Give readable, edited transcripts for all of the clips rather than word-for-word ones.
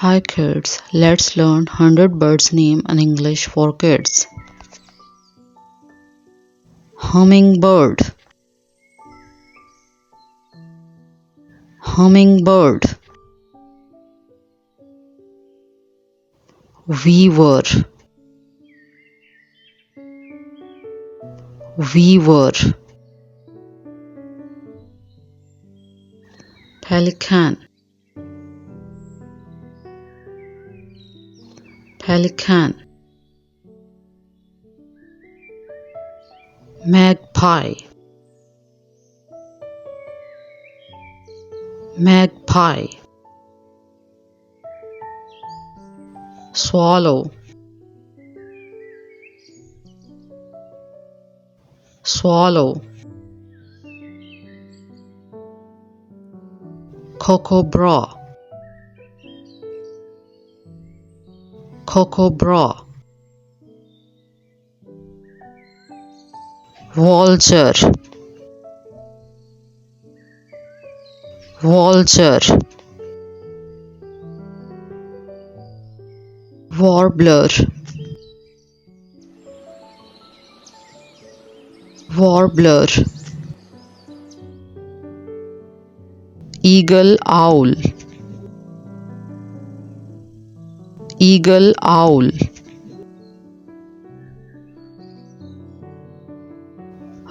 Hi kids, let's learn 100 birds name in English for kids. Hummingbird, hummingbird. Weaver, weaver. Pelican, pelican. Magpie, magpie. Swallow, swallow. Kookaburra, kookaburra. Vulture, vulture. Warbler, warbler. Eagle owl, eagle owl.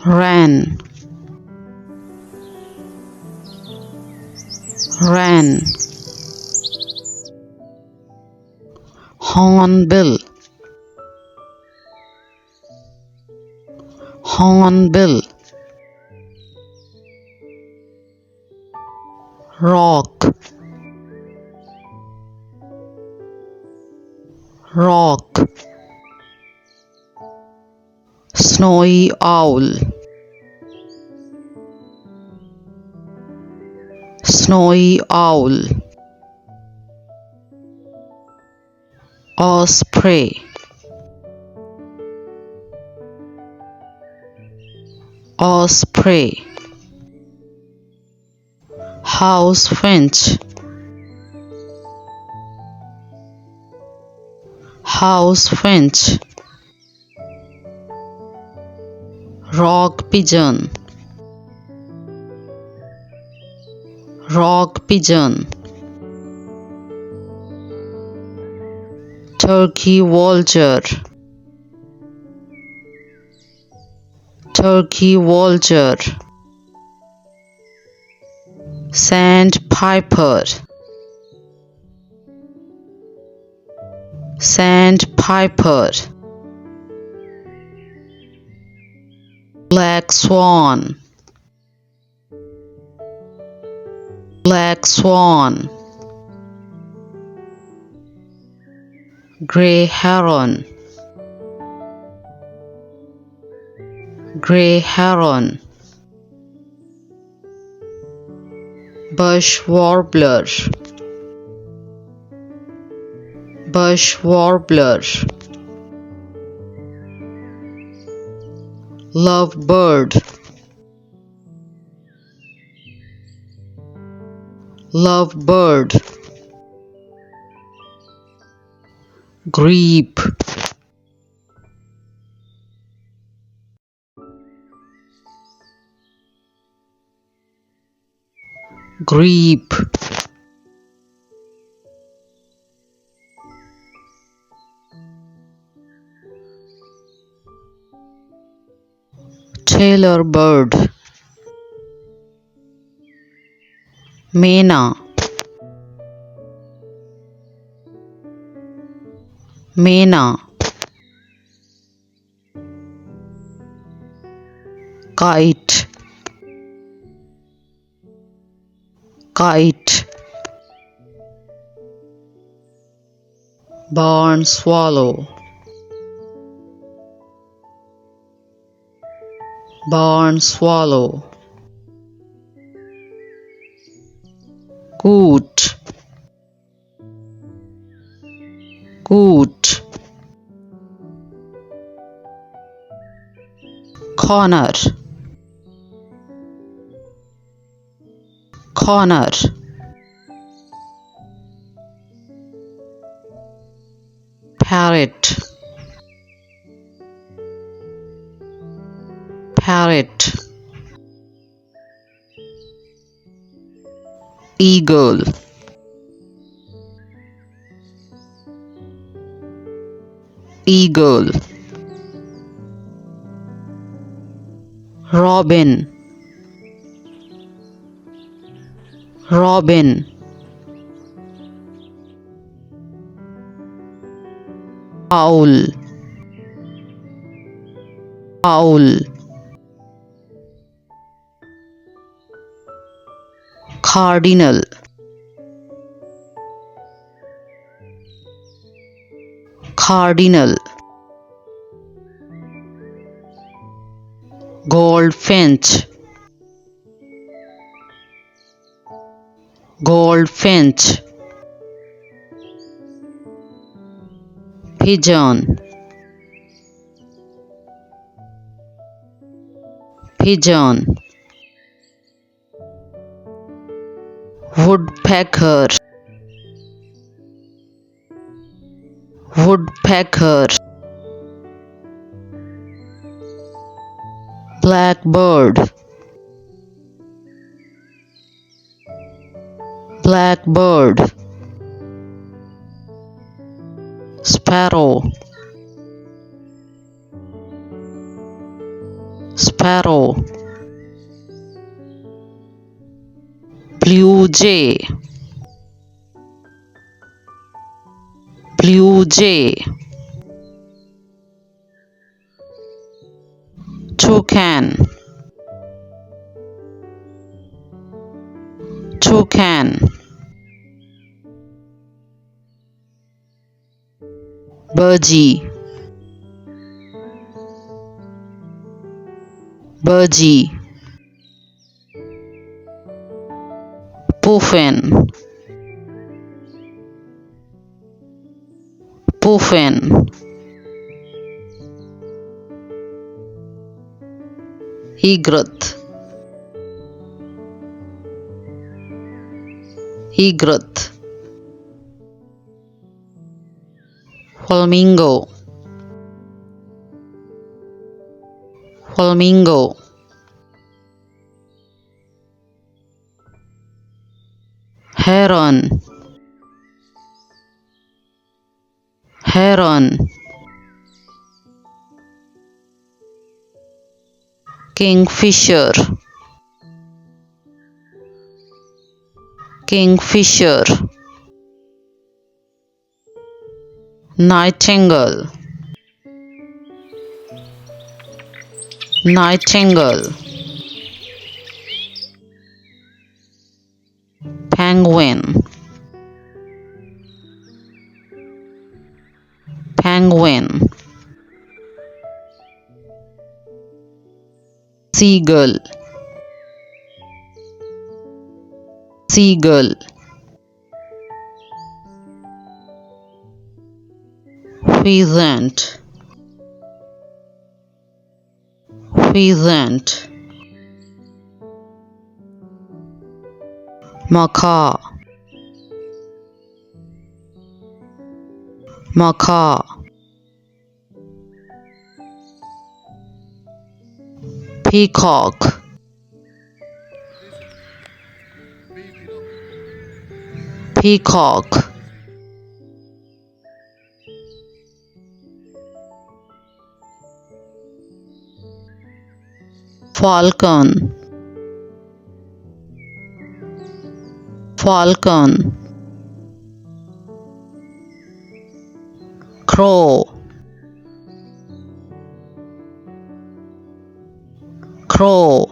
Wren, wren. Hornbill, hornbill. Rock, rock. Snowy owl, snowy owl. Osprey, osprey. House finch, house finch. Rock pigeon, rock pigeon. Turkey vulture, turkey vulture. Sandpiper, sandpiper. Black swan, black swan. Grey heron, grey heron. Bush warbler, bush warbler. Lovebird, lovebird. Grebe, grebe. Tailor bird, Mena, Mena. Kite, kite. Barn swallow, barn swallow. Coot, coot. Corner, corner. parrot, parrot, eagle, eagle, robin, robin, owl, owl, cardinal, cardinal, goldfinch, goldfinch, pigeon, pigeon, woodpecker, woodpecker, blackbird, blackbird, sparrow, sparrow, blue jay, blue jay, toucan, toucan, budgie, budgie, puffin, puffin, egret, egret, flamingo, flamingo, heron, heron, kingfisher, kingfisher, nightingale, nightingale, penguin, penguin, seagull, seagull, pheasant, pheasant, macaw, macaw, peacock, peacock, falcon, falcon, crow, crow,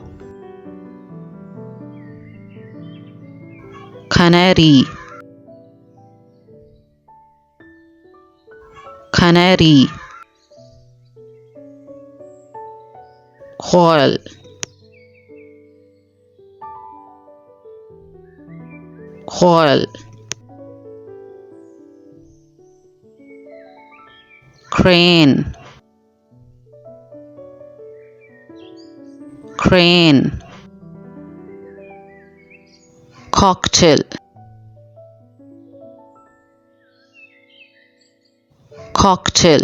canary, canary, quail, quail, crane, crane, cocktail, cocktail,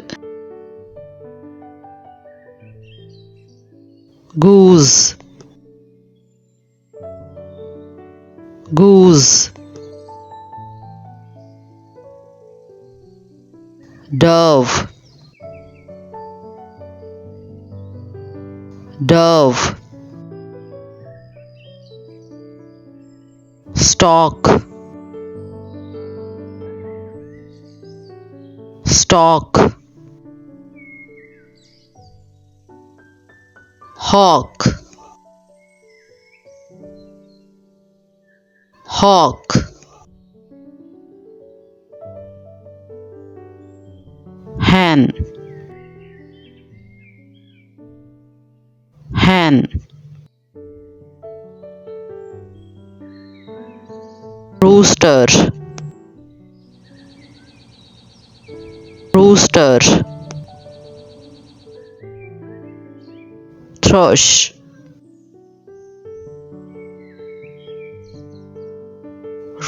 goose, goose, dove, dove, stork, stork, hawk, hawk, hen, hen, rooster, rooster, thrush,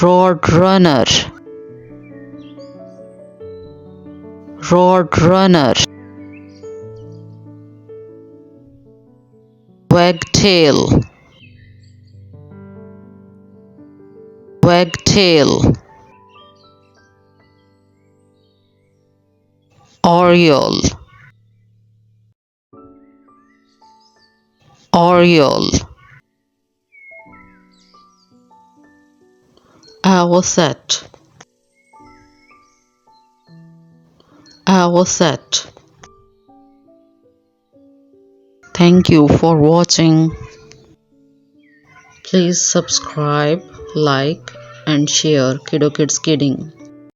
roadrunner, roadrunner, wagtail, wagtail, oriole, oriole, avocet, avocet. Thank you for watching. Please subscribe, like and share Kiddo Kids Kidding.